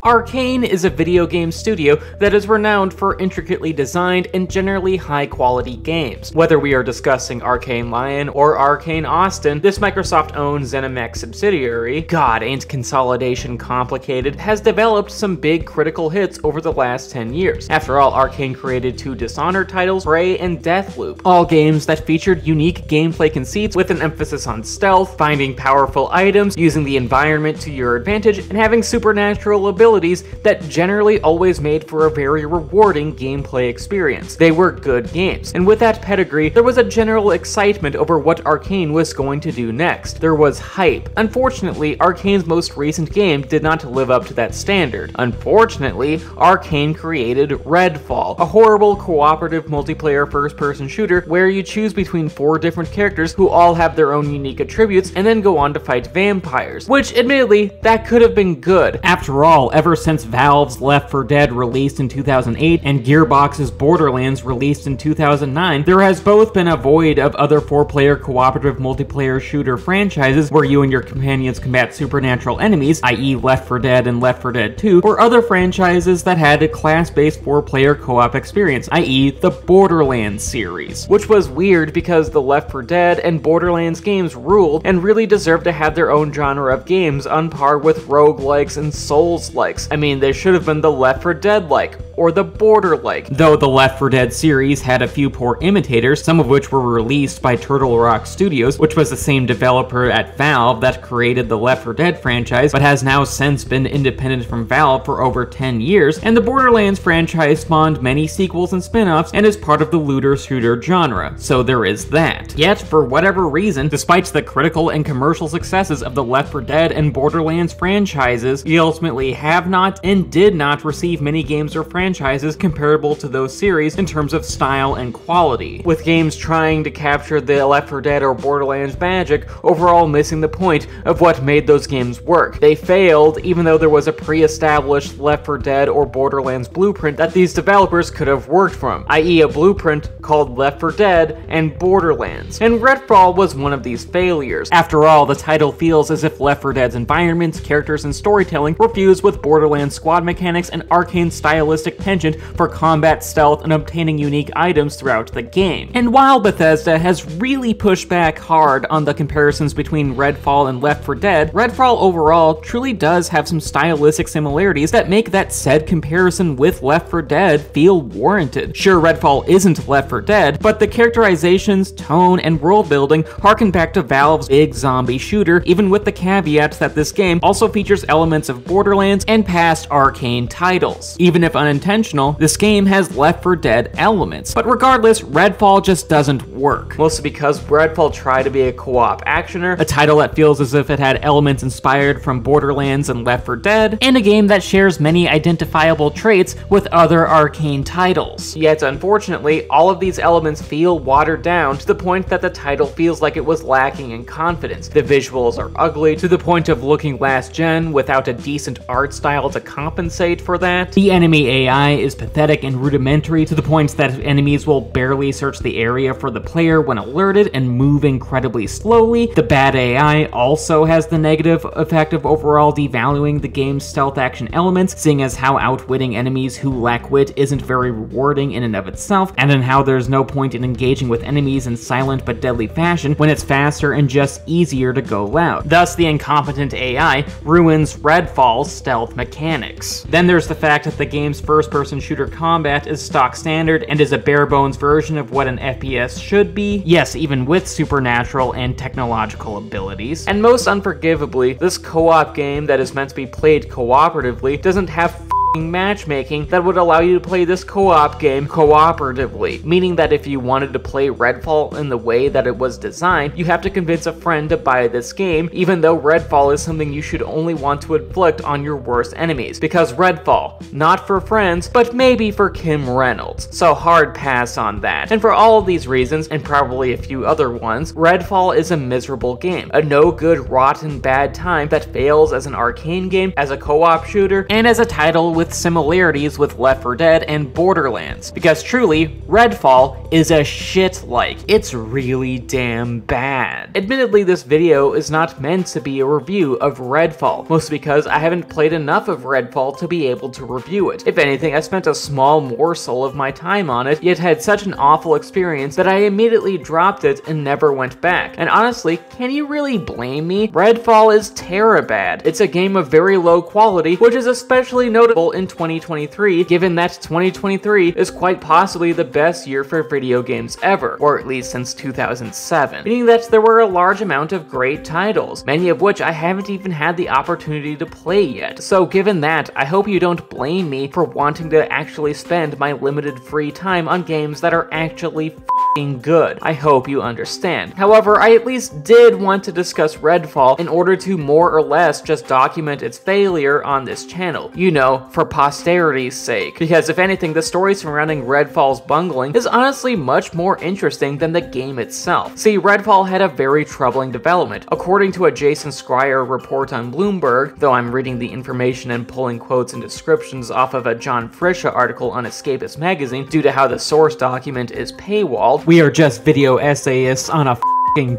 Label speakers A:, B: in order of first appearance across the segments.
A: Arkane is a video game studio that is renowned for intricately designed and generally high-quality games. Whether we are discussing Arkane Lyon or Arkane Austin, this Microsoft-owned ZeniMax subsidiary, God, ain't consolidation complicated, has developed some big critical hits over the last 10 years. After all, Arkane created 2 Dishonored titles, Prey and Deathloop, all games that featured unique gameplay conceits with an emphasis on stealth, finding powerful items, using the environment to your advantage, and having supernatural abilities that generally always made for a very rewarding gameplay experience. They were good games, and with that pedigree, there was a general excitement over what Arkane was going to do next. There was hype. Unfortunately, Arkane's most recent game did not live up to that standard. Unfortunately, Arkane created Redfall, a horrible cooperative multiplayer first-person shooter where you choose between 4 different characters who all have their own unique attributes and then go on to fight vampires, which admittedly, that could have been good. After all, ever since Valve's Left 4 Dead released in 2008 and Gearbox's Borderlands released in 2009, there has both been a void of other 4-player cooperative multiplayer shooter franchises where you and your companions combat supernatural enemies, i.e. Left 4 Dead and Left 4 Dead 2, or other franchises that had a class-based 4-player co-op experience, i.e. the Borderlands series. Which was weird because the Left 4 Dead and Borderlands games ruled and really deserved to have their own genre of games on par with roguelikes and Souls-likes. I mean, they should have been the Left 4 Dead-like, or the Border-like. Though the Left 4 Dead series had a few poor imitators, some of which were released by Turtle Rock Studios, which was the same developer at Valve that created the Left 4 Dead franchise, but has now since been independent from Valve for over 10 years, and the Borderlands franchise spawned many sequels and spin-offs and is part of the looter-shooter genre, so there is that. Yet, for whatever reason, despite the critical and commercial successes of the Left 4 Dead and Borderlands franchises, we ultimately have not and did not receive many games or franchises comparable to those series in terms of style and quality, with games trying to capture the Left 4 Dead or Borderlands magic overall missing the point of what made those games work. They failed even though there was a pre-established Left 4 Dead or Borderlands blueprint that these developers could have worked from, i.e. a blueprint called Left 4 Dead and Borderlands. And Redfall was one of these failures. After all, the title feels as if Left 4 Dead's environments, characters, and storytelling were fused with Borderlands squad mechanics and Arkane's stylistic penchant for combat, stealth, and obtaining unique items throughout the game. And while Bethesda has really pushed back hard on the comparisons between Redfall and Left 4 Dead, Redfall overall truly does have some stylistic similarities that make that said comparison with Left 4 Dead feel warranted. Sure, Redfall isn't Left 4 Dead, but the characterizations, tone, and world building harken back to Valve's big zombie shooter, even with the caveat that this game also features elements of Borderlands and past Arkane titles. Even if unintentional, this game has Left 4 Dead elements, but regardless, Redfall just doesn't work. Mostly because Redfall tried to be a co-op actioner, a title that feels as if it had elements inspired from Borderlands and Left 4 Dead, and a game that shares many identifiable traits with other Arkane titles. Yet, unfortunately, all of these elements feel watered down to the point that the title feels like it was lacking in confidence. The visuals are ugly to the point of looking last gen without a decent art style to compensate for that. The enemy AI is pathetic and rudimentary to the point that enemies will barely search the area for the player when alerted and move incredibly slowly. The bad AI also has the negative effect of overall devaluing the game's stealth action elements, seeing as how outwitting enemies who lack wit isn't very rewarding in and of itself, and in how there's no point in engaging with enemies in silent but deadly fashion when it's faster and just easier to go loud. Thus, the incompetent AI ruins Redfall's stealth mechanics. Then there's the fact that the game's first-person shooter combat is stock standard and is a bare-bones version of what an FPS should be, yes, even with supernatural and technological abilities. And most unforgivably, this co-op game that is meant to be played cooperatively doesn't have matchmaking that would allow you to play this co-op game cooperatively, meaning that if you wanted to play Redfall in the way that it was designed, you have to convince a friend to buy this game, even though Redfall is something you should only want to inflict on your worst enemies, because Redfall, not for friends, but maybe for Kim Reynolds, so hard pass on that. And for all of these reasons, and probably a few other ones, Redfall is a miserable game, a no-good, rotten, bad time that fails as an Arkane game, as a co-op shooter, and as a title with with similarities with Left 4 Dead and Borderlands, because truly, Redfall is a shit-like. It's really damn bad. Admittedly, this video is not meant to be a review of Redfall, mostly because I haven't played enough of Redfall to be able to review it. If anything, I spent a small morsel of my time on it, yet had such an awful experience that I immediately dropped it and never went back. And honestly, can you really blame me? Redfall is terabad. It's a game of very low quality, which is especially notable in 2023, given that 2023 is quite possibly the best year for video games ever, or at least since 2007, meaning that there were a large amount of great titles, many of which I haven't even had the opportunity to play yet. So given that, I hope you don't blame me for wanting to actually spend my limited free time on games that are actually f***ing good. I hope you understand. However, I at least did want to discuss Redfall in order to more or less just document its failure on this channel. You know, for posterity's sake. Because if anything, the story surrounding Redfall's bungling is honestly much more interesting than the game itself. See, Redfall had a very troubling development. According to a Jason Schreier report on Bloomberg, though I'm reading the information and pulling quotes and descriptions off of a John Frisha article on Escapist magazine due to how the source document is paywalled, we are just video essayists on a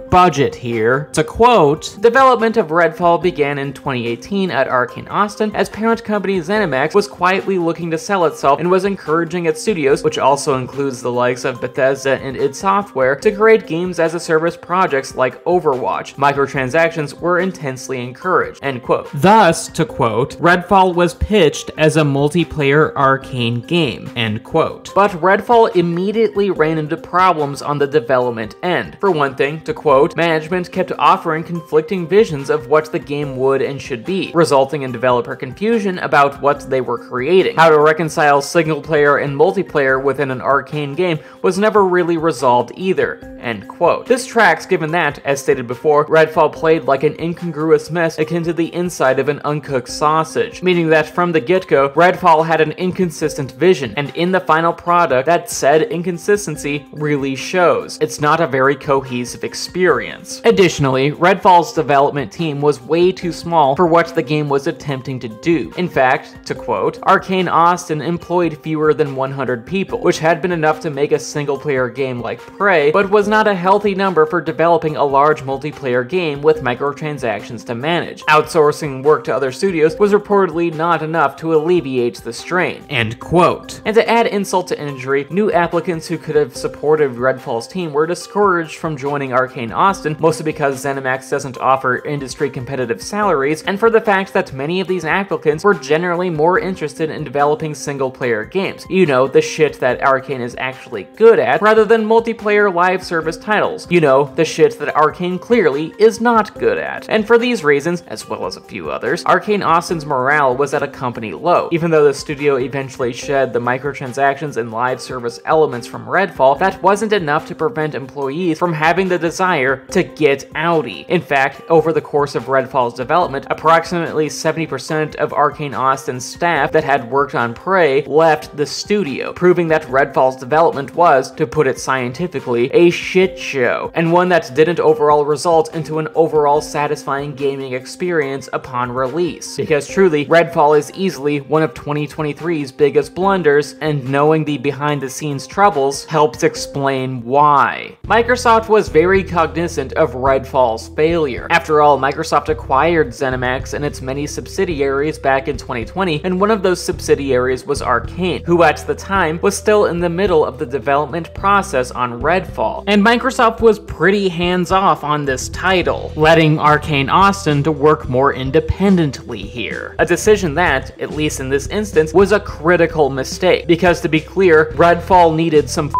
A: budget here. To quote, development of Redfall began in 2018 at Arkane Austin as parent company ZeniMax was quietly looking to sell itself and was encouraging its studios, which also includes the likes of Bethesda and id Software, to create games as a service projects like Overwatch. Microtransactions were intensely encouraged, end quote. Thus, to quote, Redfall was pitched as a multiplayer arcane game, end quote. But Redfall immediately ran into problems on the development end. For one thing, to quote, management kept offering conflicting visions of what the game would and should be, resulting in developer confusion about what they were creating. How to reconcile single player and multiplayer within an arcane game was never really resolved either, end quote. This tracks given that, as stated before, Redfall played like an incongruous mess akin to the inside of an uncooked sausage, meaning that from the get-go, Redfall had an inconsistent vision, and in the final product, that said inconsistency really shows. It's not a very cohesive experience. Additionally, Redfall's development team was way too small for what the game was attempting to do. In fact, to quote, Arkane Austin employed fewer than 100 people, which had been enough to make a single-player game like Prey, but was not a healthy number for developing a large multiplayer game with microtransactions to manage. Outsourcing work to other studios was reportedly not enough to alleviate the strain, end quote. And to add insult to injury, new applicants who could have supported Redfall's team were discouraged from joining Arkane Austin, mostly because ZeniMax doesn't offer industry competitive salaries, and for the fact that many of these applicants were generally more interested in developing single-player games. You know, the shit that Arkane is actually good at, rather than multiplayer live service titles. You know, the shit that Arkane clearly is not good at. And for these reasons, as well as a few others, Arkane Austin's morale was at a company low. Even though the studio eventually shed the microtransactions and live service elements from Redfall, that wasn't enough to prevent employees from having the desire to get outie. In fact, over the course of Redfall's development, approximately 70% of Arkane Austin's staff that had worked on Prey left the studio, proving that Redfall's development was, to put it scientifically, a shit show, and one that didn't overall result into an overall satisfying gaming experience upon release. Because truly, Redfall is easily one of 2023's biggest blunders, and knowing the behind-the-scenes troubles helps explain why. Microsoft was very cognizant of Redfall's failure. After all, Microsoft acquired ZeniMax and its many subsidiaries back in 2020, and one of those subsidiaries was Arkane, who at the time was still in the middle of the development process on Redfall. And Microsoft was pretty hands-off on this title, letting Arkane Austin to work more independently here. A decision that, at least in this instance, was a critical mistake, because to be clear, Redfall needed some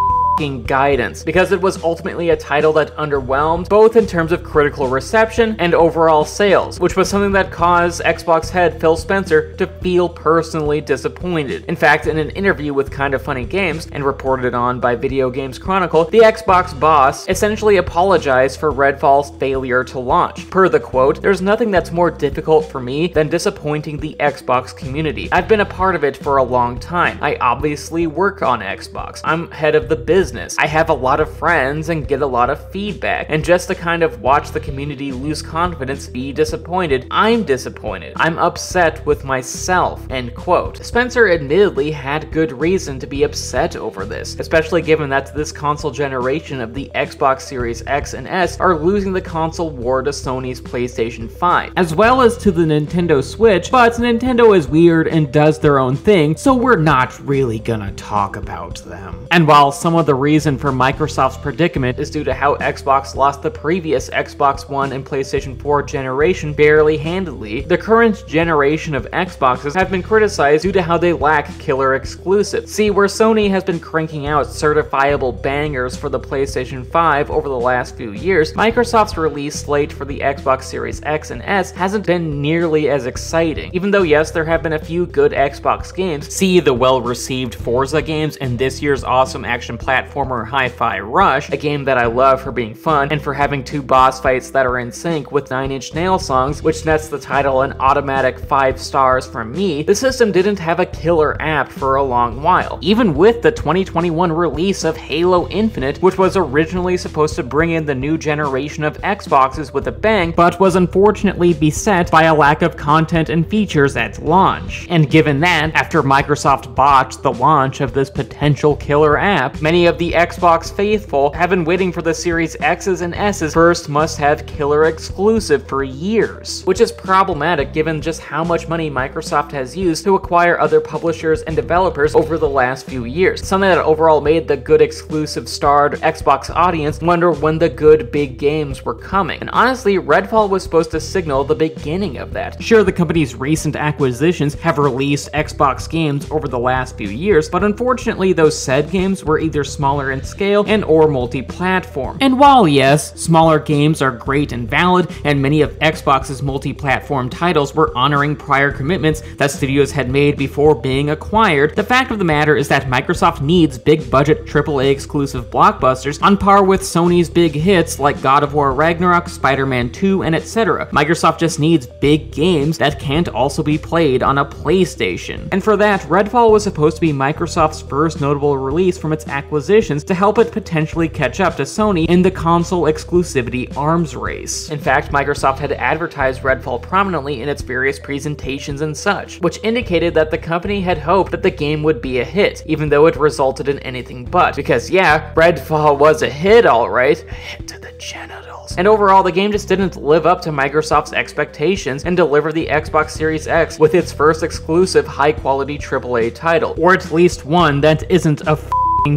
A: guidance, because it was ultimately a title that underwhelmed both in terms of critical reception and overall sales, which was something that caused Xbox head Phil Spencer to feel personally disappointed. In fact, in an interview with Kind of Funny Games, and reported on by Video Games Chronicle, the Xbox boss essentially apologized for Redfall's failure to launch. Per the quote, "There's nothing that's more difficult for me than disappointing the Xbox community. I've been a part of it for a long time. I obviously work on Xbox. I'm head of the business. business. I have a lot of friends and get a lot of feedback, and just to kind of watch the community lose confidence, be disappointed, I'm disappointed. I'm upset with myself," end quote. Spencer admittedly had good reason to be upset over this, especially given that this console generation of the Xbox Series X and S are losing the console war to Sony's PlayStation 5, as well as to the Nintendo Switch, but Nintendo is weird and does their own thing, so we're not really gonna talk about them. And while some of the reason for Microsoft's predicament is due to how Xbox lost the previous Xbox One and PlayStation 4 generation barely handedly, the current generation of Xboxes have been criticized due to how they lack killer exclusives. See, where Sony has been cranking out certifiable bangers for the PlayStation 5 over the last few years, Microsoft's release slate for the Xbox Series X and S hasn't been nearly as exciting. Even though yes, there have been a few good Xbox games, see the well-received Forza games and this year's awesome action platformer Hi-Fi Rush, a game that I love for being fun and for having 2 boss fights that are in sync with Nine Inch Nails songs, which nets the title an automatic 5 stars from me, the system didn't have a killer app for a long while. Even with the 2021 release of Halo Infinite, which was originally supposed to bring in the new generation of Xboxes with a bang, but was unfortunately beset by a lack of content and features at launch. And given that, after Microsoft botched the launch of this potential killer app, many of the Xbox faithful have been waiting for the Series X's and S's first must-have killer exclusive for years, which is problematic given just how much money Microsoft has used to acquire other publishers and developers over the last few years, something that overall made the good exclusive-starred Xbox audience wonder when the good big games were coming. And honestly, Redfall was supposed to signal the beginning of that. Sure, the company's recent acquisitions have released Xbox games over the last few years, but unfortunately those said games were either smaller in scale and or multi-platform. And while yes, smaller games are great and valid, and many of Xbox's multi-platform titles were honoring prior commitments that studios had made before being acquired, the fact of the matter is that Microsoft needs big-budget AAA exclusive blockbusters on par with Sony's big hits like God of War Ragnarok, Spider-Man 2, and etc. Microsoft just needs big games that can't also be played on a PlayStation. And for that, Redfall was supposed to be Microsoft's first notable release from its acquisitions to help it potentially catch up to Sony in the console exclusivity arms race. In fact, Microsoft had advertised Redfall prominently in its various presentations and such, which indicated that the company had hoped that the game would be a hit, even though it resulted in anything but. Because yeah, Redfall was a hit alright, a hit to the genitals. And overall, the game just didn't live up to Microsoft's expectations and deliver the Xbox Series X with its first exclusive high-quality AAA title, or at least one that isn't a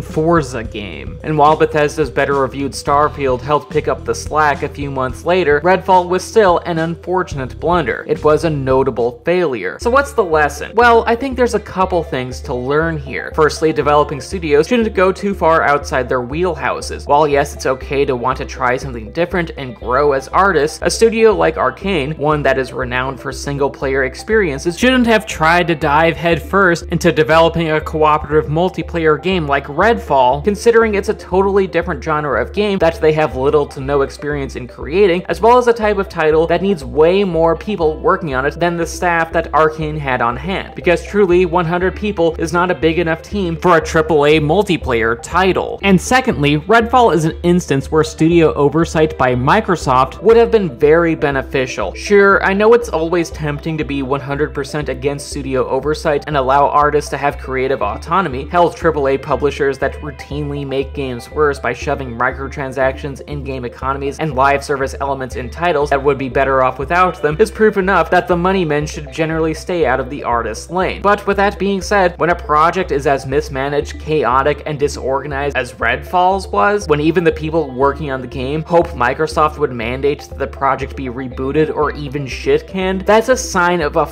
A: Forza game. And while Bethesda's better-reviewed Starfield helped pick up the slack a few months later, Redfall was still an unfortunate blunder. It was a notable failure. So what's the lesson? Well, I think there's a couple things to learn here. Firstly, developing studios shouldn't go too far outside their wheelhouses. While yes, it's okay to want to try something different and grow as artists, a studio like Arkane, one that is renowned for single-player experiences, shouldn't have tried to dive headfirst into developing a cooperative multiplayer game like Redfall, considering it's a totally different genre of game that they have little to no experience in creating, as well as a type of title that needs way more people working on it than the staff that Arkane had on hand. Because truly, 100 people is not a big enough team for a AAA multiplayer title. And secondly, Redfall is an instance where studio oversight by Microsoft would have been very beneficial. Sure, I know it's always tempting to be 100% against studio oversight and allow artists to have creative autonomy. Hell, AAA publishers that routinely make games worse by shoving microtransactions, in-game economies, and live service elements in titles that would be better off without them is proof enough that the money men should generally stay out of the artist's lane. But with that being said, when a project is as mismanaged, chaotic, and disorganized as Redfall's was, when even the people working on the game hope Microsoft would mandate that the project be rebooted or even shit-canned, that's a sign of a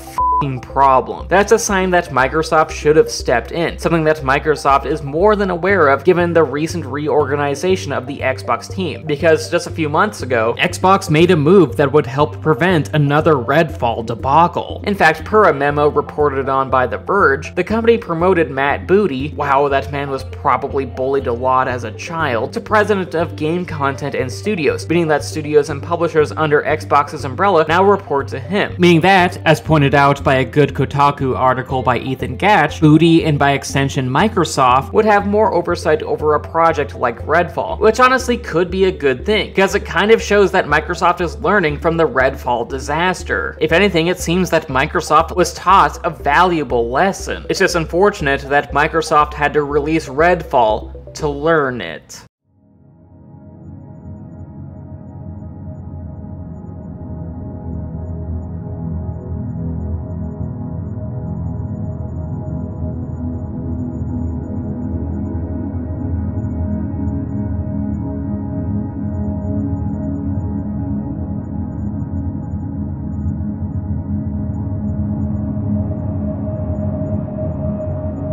A: problem. That's a sign that Microsoft should have stepped in, something that Microsoft is more than aware of given the recent reorganization of the Xbox team. Because just a few months ago, Xbox made a move that would help prevent another Redfall debacle. In fact, per a memo reported on by The Verge, the company promoted Matt Booty, wow, that man was probably bullied a lot as a child, to president of game content and studios, meaning that studios and publishers under Xbox's umbrella now report to him. Meaning that, as pointed out by a good Kotaku article by Ethan Gatch, Booty, and by extension Microsoft, would have more oversight over a project like Redfall, which honestly could be a good thing, because it kind of shows that Microsoft is learning from the Redfall disaster. If anything, it seems that Microsoft was taught a valuable lesson. It's just unfortunate that Microsoft had to release Redfall to learn it.